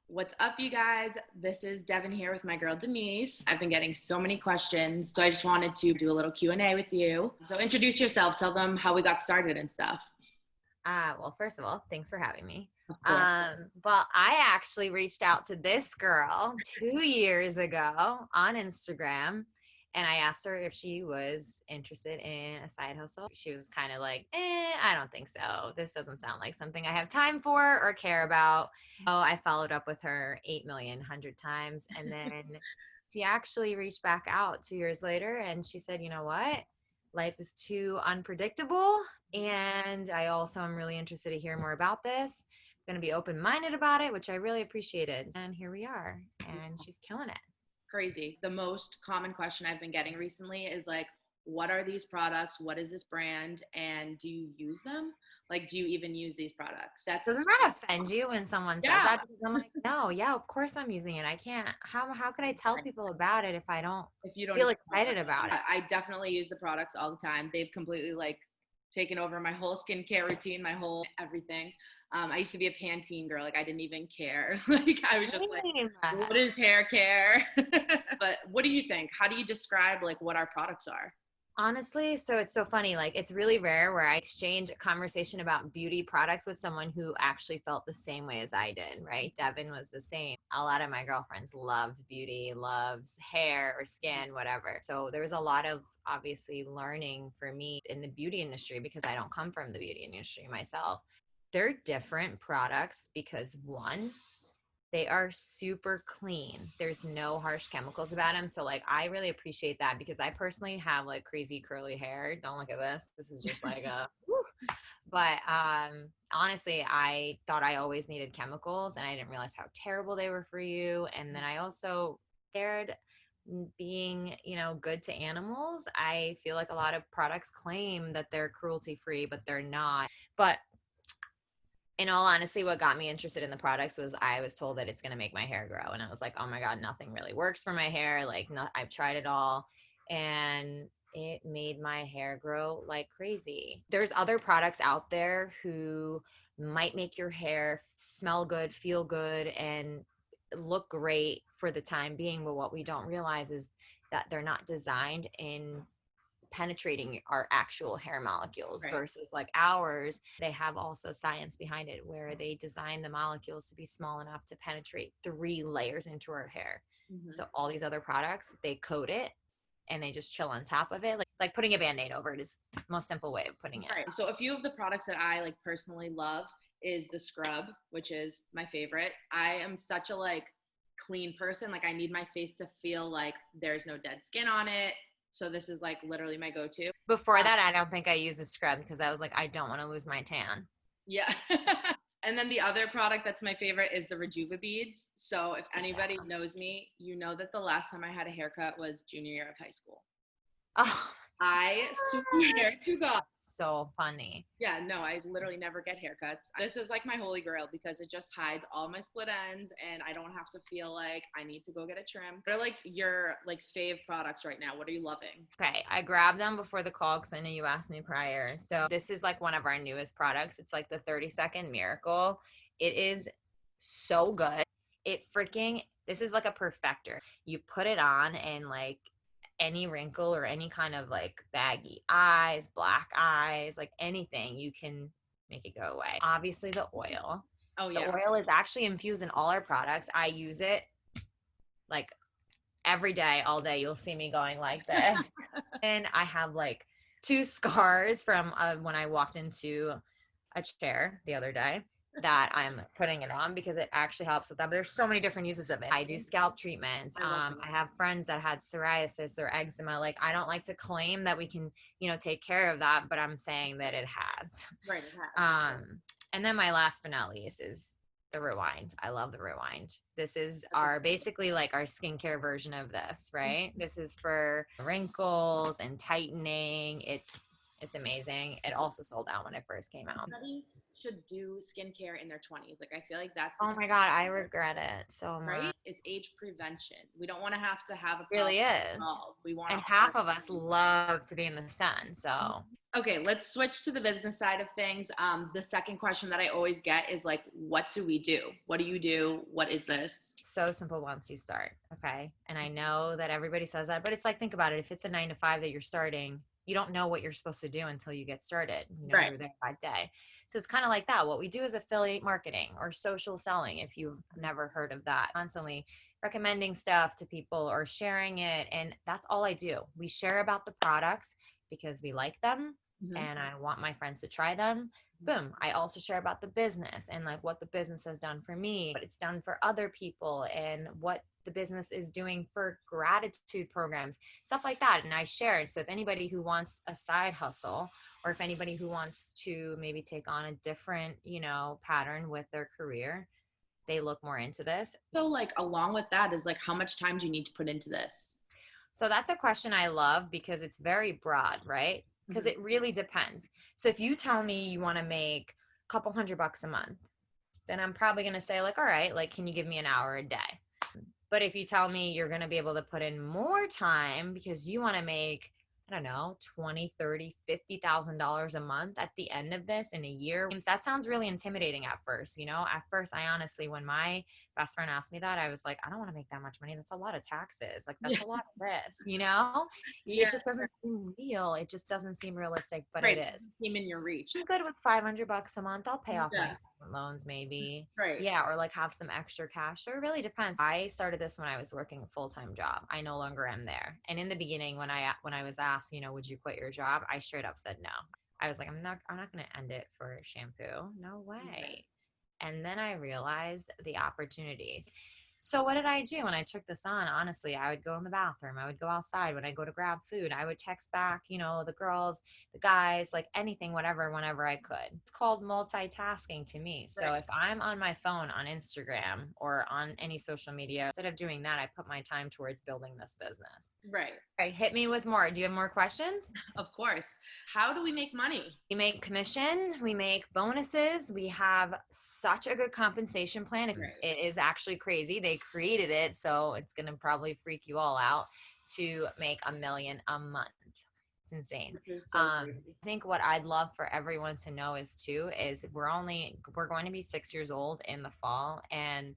What's up, you guys? This is Devin here with my girl Denise. I've been getting so many questions, so I just wanted to do a little Q&A with you. So introduce yourself, tell them how we got started and stuff. Well, first of all, thanks for having me. Of course. Well, I actually reached out to this girl 2 years ago on Instagram, and I asked her if she was interested in a side hustle. She was kind of like, I don't think so. This doesn't sound like something I have time for or care about. Oh, I followed up with her 8 million, 100 times. And then she actually reached back out 2 years later and she said, you know what? Life is too unpredictable. And I also am really interested to hear more about this. I'm going to be open minded about it, which I really appreciated. And here we are. And she's killing it. Crazy. The most common question I've been getting recently is like, what are these products? What is this brand? And do you use them? Like, do you even use these products? Doesn't that offend you when someone says Yeah. that? Because I'm like, no, yeah, of course I'm using it. I can't. How could I tell people about it if I don't If you don't feel even know excited about it? I definitely use the products all the time. They've completely like taken over my whole skincare routine, my whole everything. I used to be a Pantene girl. Like I didn't even care. Like I was just like, Same. what is hair care? But what do you think? How do you describe like what our products are? Honestly, so it's so funny. Like, it's really rare where I exchange a conversation about beauty products with someone who actually felt the same way as I did, right? Devin was the same. A lot of my girlfriends loved beauty, loves hair or skin, whatever. So there was a lot of obviously learning for me in the beauty industry because I don't come from the beauty industry myself. They're different products because one, they are super clean. There's no harsh chemicals about them. So like I really appreciate that because I personally have like crazy curly hair. Don't look at this. This is just like a whew. But honestly, I thought I always needed chemicals and I didn't realize how terrible they were for you. And then I also dared being, good to animals. I feel like a lot of products claim that they're cruelty free, but they're not. But in all honesty, what got me interested in the products was I was told that it's going to make my hair grow. And I was like, oh my God, nothing really works for my hair. Like, I've tried it all. And it made my hair grow like crazy. There's other products out there who might make your hair smell good, feel good, and look great for the time being. But what we don't realize is that they're not designed in penetrating our actual hair molecules Right. versus like ours. They have also science behind it where they design the molecules to be small enough to penetrate 3 layers into our hair. Mm-hmm. So all these other products, they coat it and they just chill on top of it. Like putting a band-aid over it is the most simple way of putting it. Right. So a few of the products that I like personally love is the scrub, which is my favorite. I am such a like clean person. Like I need my face to feel like there's no dead skin on it. So this is like literally my go-to. Before that, I don't think I used a scrub because I was like, I don't want to lose my tan. Yeah. And then the other product that's my favorite is the Rejuva beads. So if anybody knows me, you know that the last time I had a haircut was junior year of high school. Oh, I swear to God. so funny. Yeah, no, I literally never get haircuts. This is like my holy grail because it just hides all my split ends and I don't have to feel like I need to go get a trim. What are like your like fave products right now? What are you loving? Okay, I grabbed them before the call because I know you asked me prior. So this is like one of our newest products. It's like the 30-second miracle. It is so good. This is like a perfector. You put it on and like any wrinkle or any kind of like baggy eyes, black eyes, like anything, you can make it go away. Obviously the oil. Oh The yeah. oil is actually infused in all our products. I use it like every day, all day. You'll see me going like this. And I have like 2 scars from when I walked into a chair the other day that I'm putting it on because it actually helps with that. But there's so many different uses of it. I do scalp treatments. I have friends that had psoriasis or eczema. Like I don't like to claim that we can, take care of that, but I'm saying that it has. Right. It has. And then my last but not least is the rewind. I love the rewind. This is our basically like our skincare version of this, right? This is for wrinkles and tightening. It's amazing. It also sold out when it first came out. should do skincare in their 20s. Like, I feel like that's the Oh my God, I regret it so right? much. It's age prevention. We don't want to have a It problem really is. solved. We want to And already half of us love to be in the sun. So okay, let's switch to the business side of things. The second question that I always get is like, what do we do? What do you do? What is this? so simple once you start. Okay. And I know that everybody says that, but it's like, think about it. If it's a 9 to 5 that you're starting, you don't know what you're supposed to do until you get started. You know, Right. you're there that day. So it's kind of like that. What we do is affiliate marketing or social selling, if you've never heard of that. Constantly recommending stuff to people or sharing it. And that's all I do. We share about the products because we like them and I want my friends to try them. Boom. I also share about the business and like what the business has done for me, what it's done for other people, and what the business is doing for gratitude programs, stuff like that. And I share it. So if anybody who wants a side hustle, or if anybody who wants to maybe take on a different, pattern with their career, they look more into this. So like along with that is like, how much time do you need to put into this? So that's a question I love because it's very broad, right? Because it really depends. So if you tell me you want to make a couple $100 a month, then I'm probably going to say like, all right, like, can you give me an hour a day? But if you tell me you're going to be able to put in more time because you want to make, I don't know, 20, 30, $50,000 a month at the end of this in a year, that sounds really intimidating at first. At first, I honestly, when my best friend asked me that, I was like, I don't want to make that much money. That's a lot of taxes. Like, that's a lot of this. Yeah. It just doesn't seem real. It just doesn't seem realistic, but Right. it is. Came in your reach. I'm good with $500 a month. I'll pay off my Yeah. student loans maybe. Right. Yeah, or like have some extra cash. So it really depends. I started this when I was working a full-time job. I no longer am there. And in the beginning, when I was asked, would you quit your job? I straight up said no. I was like, I'm not going to end it for shampoo. No way. Okay. And then I realized the opportunities. So what did I do when I took this on? Honestly, I would go in the bathroom. I would go outside when I go to grab food. I would text back, the girls, the guys, like anything, whatever, whenever I could. It's called multitasking to me. So Right. if I'm on my phone on Instagram or on any social media, instead of doing that, I put my time towards building this business. Right. All right, hit me with more. Do you have more questions? Of course. How do we make money? We make commission, we make bonuses, we have such a good compensation plan. Right. It is actually crazy. They created it, so it's going to probably freak you all out to make $1 million a month. It's insane. I think what I'd love for everyone to know is we're going to be 6 years old in the fall, and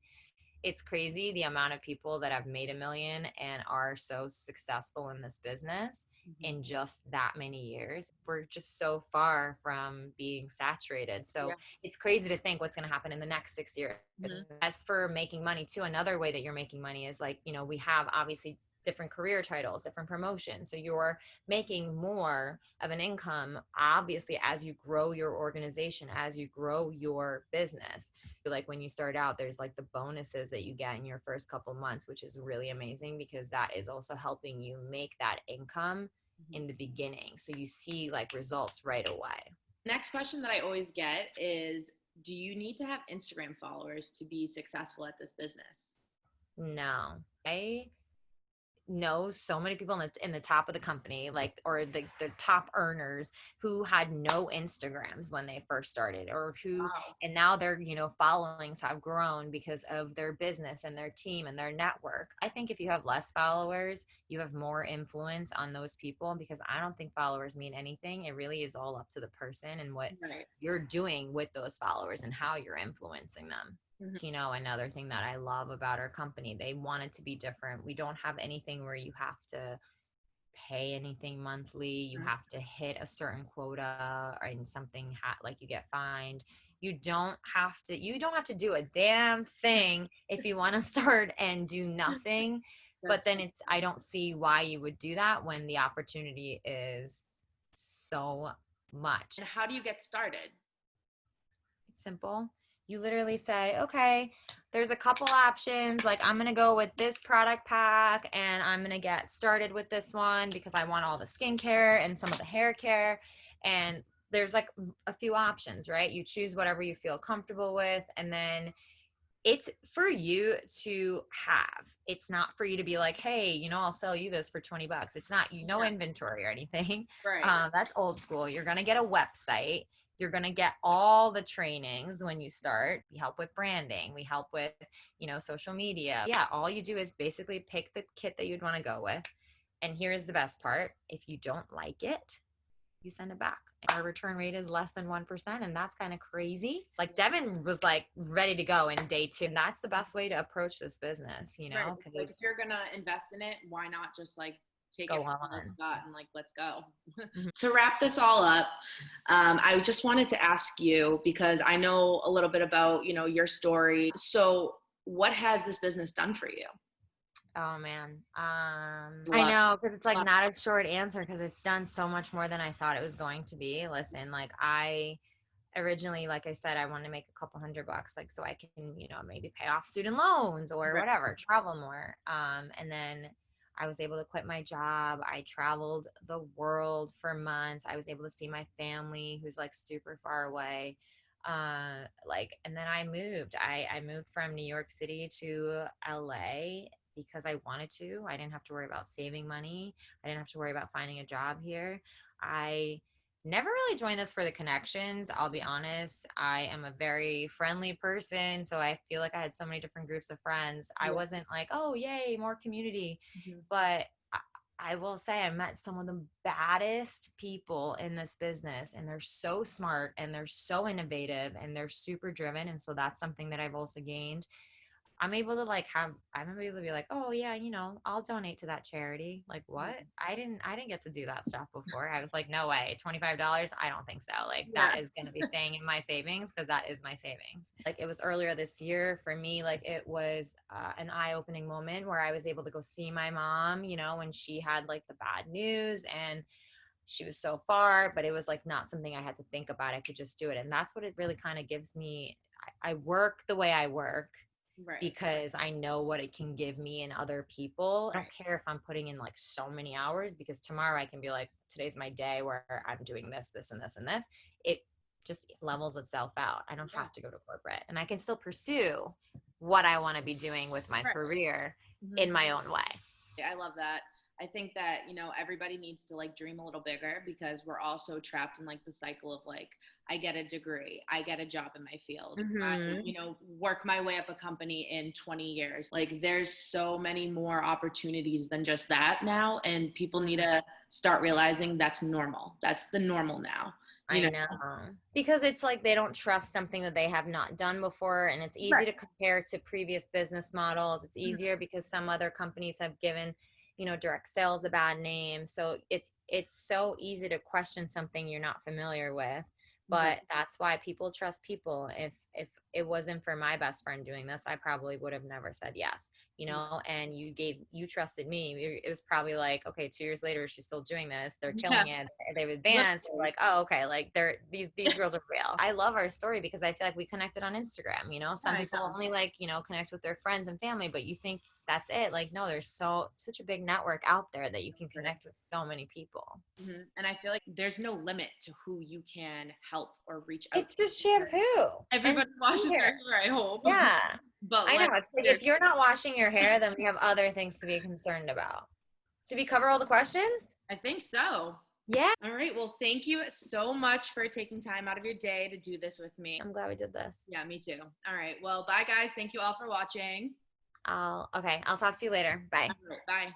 it's crazy the amount of people that have made $1 million and are so successful in this business in just that many years. We're just so far from being saturated. So it's crazy to think what's going to happen in the next 6 years. As for making money too, another way that you're making money is like, we have obviously different career titles, different promotions. So you're making more of an income, obviously, as you grow your organization, as you grow your business. Like when you start out, there's like the bonuses that you get in your first couple months, which is really amazing because that is also helping you make that income in the beginning. So you see like results right away. Next question that I always get is, do you need to have Instagram followers to be successful at this business? No. I know so many people in the top of the company, like, or the top earners who had no Instagrams when they first started, or who, and now their, followings have grown because of their business and their team and their network. I think if you have less followers, you have more influence on those people, because I don't think followers mean anything. It really is all up to the person and what you're doing with those followers and how you're influencing them. Another thing that I love about our company, they want it to be different. We don't have anything where you have to pay anything monthly. You have to hit a certain quota, or in something like you get fined. You don't have to do a damn thing if you want to start and do nothing. But then I don't see why you would do that when the opportunity is so much. And how do you get started? It's simple. You literally say, okay, there's a couple options. Like, I'm going to go with this product pack and I'm going to get started with this one because I want all the skincare and some of the hair care. And there's like a few options, right? You choose whatever you feel comfortable with. And then it's for you to have. It's not for you to be like, hey, I'll sell you this for $20. It's not, inventory or anything. Right. That's old school. You're going to get a website. You're going to get all the trainings when you start. We help with branding. We help with, social media. Yeah, all you do is basically pick the kit that you'd want to go with. And here's the best part. If you don't like it, you send it back. Our return rate is less than 1%. And that's kind of crazy. Like Devin was like ready to go in day 2. And that's the best way to approach this business, Right. Like if you're going to invest in it, why not just like take it from all it's got and like, let's go. Mm-hmm. To wrap this all up, I just wanted to ask you, because I know a little bit about, your story. So what has this business done for you? Oh man. I know, because it's like not a short answer, because it's done so much more than I thought it was going to be. Listen, like I originally, like I said, I wanted to make a couple $100, like, so I can, maybe pay off student loans or whatever, travel more. And then I was able to quit my job. I traveled the world for months. I was able to see my family who's like super far away. And then I moved. I moved from New York City to LA because I wanted to. I didn't have to worry about saving money. I didn't have to worry about finding a job here. I never really joined this for the connections. I'll be honest. I am a very friendly person. So I feel like I had so many different groups of friends. I wasn't like, oh, yay, more community. Mm-hmm. But I will say I met some of the baddest people in this business, and they're so smart and they're so innovative and they're super driven. And so that's something that I've also gained. I'm able to be like, oh yeah, I'll donate to that charity. Like what? I didn't get to do that stuff before. I was like, no way, $25. I don't think so. Like that is going to be staying in my savings, because that is my savings. Like it was earlier this year for me. Like it was an eye-opening moment where I was able to go see my mom, when she had like the bad news, and she was so far, but it was like not something I had to think about. I could just do it. And that's what it really kind of gives me. I work the way I work. Right. Because I know what it can give me and other people. I don't care if I'm putting in like so many hours, because tomorrow I can be like, today's my day where I'm doing this, this, and this, and this. It just levels itself out. I don't have to go to corporate, and I can still pursue what I want to be doing with my career in my own way. I love that. I think that, everybody needs to like dream a little bigger, because we're also trapped in like the cycle of like, I get a degree, I get a job in my field, I, work my way up a company in 20 years. Like there's so many more opportunities than just that now. And people need to start realizing that's normal. That's the normal now. I know. Because it's like they don't trust something that they have not done before, and it's easy to compare to previous business models. It's easier because some other companies have given direct sales a bad name. So it's so easy to question something you're not familiar with. But that's why people trust people. If it wasn't for my best friend doing this, I probably would have never said yes, and you trusted me. It was probably like, okay, 2 years later, she's still doing this. They're killing it. They've advanced. You're like, oh, okay. Like these girls are real. I love our story because I feel like we connected on Instagram, some people only like, connect with their friends and family, but you think that's it. Like, no, there's such a big network out there that you can connect with so many people. Mm-hmm. And I feel like there's no limit to who you can help or reach out. It's just shampoo. Everybody washes their hair, I hope. Yeah. But I know. It's like if you're not washing your hair, then we have other things to be concerned about. Did we cover all the questions? I think so. Yeah. All right. Well, thank you so much for taking time out of your day to do this with me. I'm glad we did this. Yeah, me too. All right. Well, bye guys. Thank you all for watching. I'll talk to you later. Bye. All right, bye.